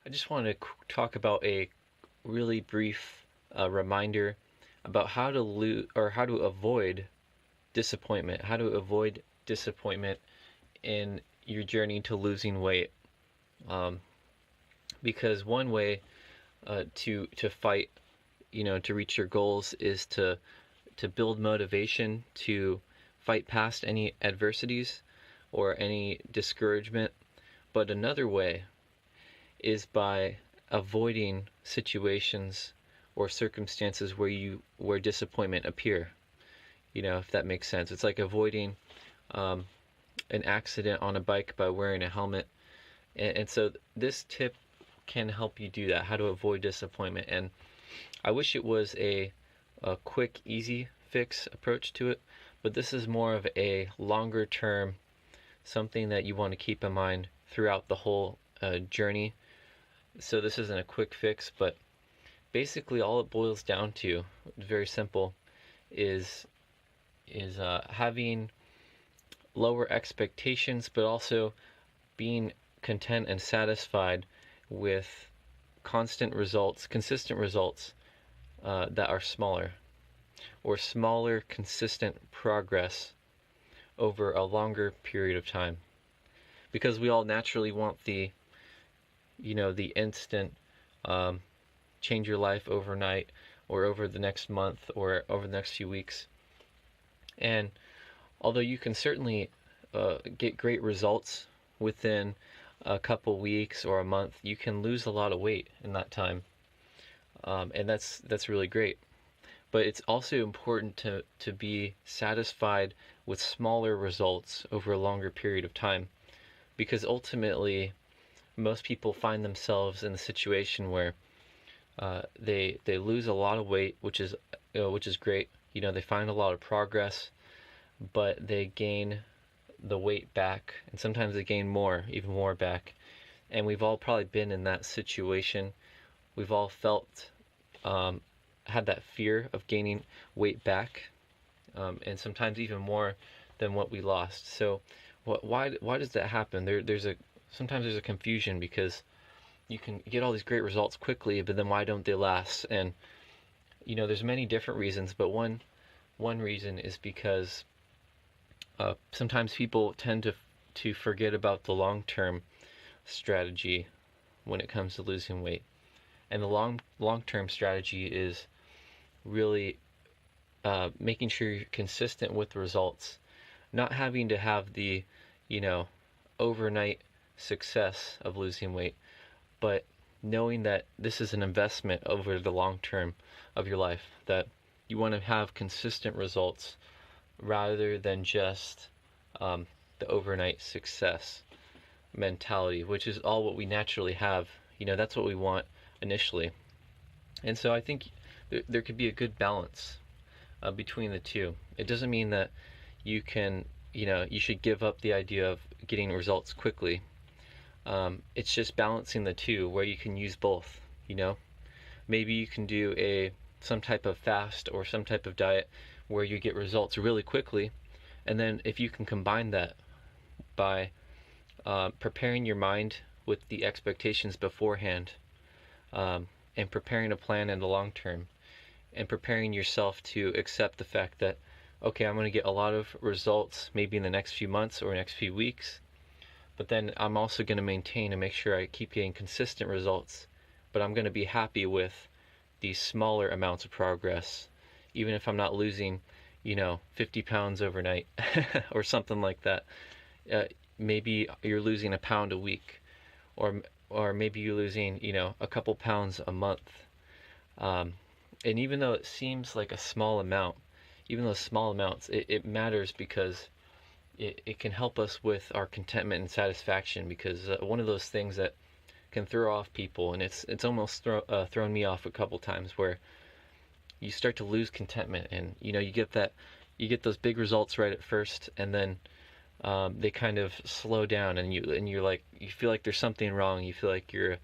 I just wanted to talk about a really brief reminder about how to how to avoid disappointment, how to avoid disappointment in your journey to losing weight. Um, because one way to fight, to reach your goals is to build motivation to fight past any adversities or any discouragement. But another way is by avoiding situations or circumstances where disappointment appear. If that makes sense. It's like avoiding um, an accident on a bike by wearing a helmet. And so this tip can help you do that, how to avoid disappointment. And I wish it was a quick, easy fix approach to it, but this is more of a longer term, something that you want to keep in mind throughout the whole journey. So this isn't a quick fix, but basically all it boils down to, very simple, is having lower expectations, but also being content and satisfied with consistent results that are smaller, or smaller, consistent progress over a longer period of time. Because we all naturally want the instant um, change your life overnight, or over the next month, or over the next few weeks. And although you can certainly get great results within a couple weeks or a month, you can lose a lot of weight in that time, and that's really great. But it's also important to be satisfied with smaller results over a longer period of time, because ultimately most people find themselves in the situation where they lose a lot of weight, which is great. They find a lot of progress, but they gain the weight back, and sometimes they gain more, even more back. And we've all probably been in that situation. We've all felt um, had that fear of gaining weight back, and sometimes even more than what we lost. So, why does that happen? Sometimes there's a confusion, because you can get all these great results quickly, but then why don't they last? And there's many different reasons, but one reason is because sometimes people tend to forget about the long-term strategy when it comes to losing weight. And the long-term strategy is really making sure you're consistent with the results, not having to have the you know overnight success of losing weight, but knowing that this is an investment over the long term of your life, that you want to have consistent results rather than just the overnight success mentality, which is all what we naturally have. That's what we want initially. And so I think there could be a good balance between the two. It doesn't mean that you should give up the idea of getting results quickly. It's just balancing the two, where you can use both. Maybe you can do some type of fast or some type of diet where you get results really quickly, and then if you can combine that by preparing your mind with the expectations beforehand, and preparing a plan in the long term, and preparing yourself to accept the fact that, okay, I'm going to get a lot of results maybe in the next few months or next few weeks, but then I'm also going to maintain and make sure I keep getting consistent results, but I'm going to be happy with these smaller amounts of progress, even if I'm not losing 50 pounds overnight or something like that. Maybe you're losing a pound a week, or maybe you're losing a couple pounds a month. And even though it seems like a small amount, even those small amounts, it matters, because it can help us with our contentment and satisfaction. Because one of those things that can throw off people, and it's almost thrown me off a couple times, where you start to lose contentment, and you get those big results right at first, and then they kind of slow down, and you're like, you feel like there's something wrong. You feel like you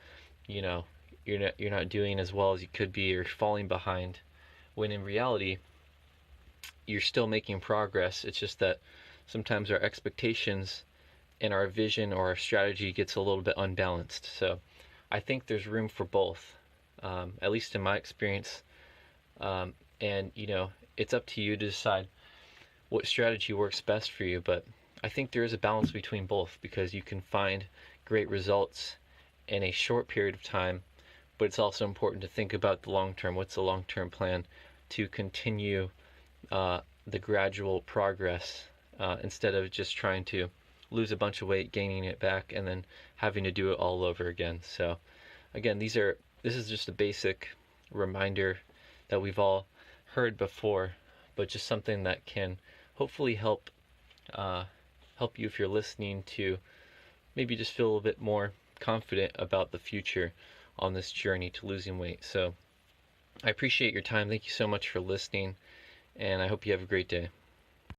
know you're not doing as well as you could be, or falling behind, when in reality you're still making progress. It's just that sometimes our expectations and our vision or our strategy gets a little bit unbalanced. So I think there's room for both, at least in my experience. And it's up to you to decide what strategy works best for you. But I think there is a balance between both, because you can find great results in a short period of time, but it's also important to think about the long term. What's the long term plan to continue the gradual progress, instead of just trying to lose a bunch of weight, gaining it back, and then having to do it all over again. So again, this is just a basic reminder that we've all heard before, but just something that can hopefully help you if you're listening, to maybe just feel a little bit more confident about the future on this journey to losing weight. So I appreciate your time. Thank you so much for listening, and I hope you have a great day.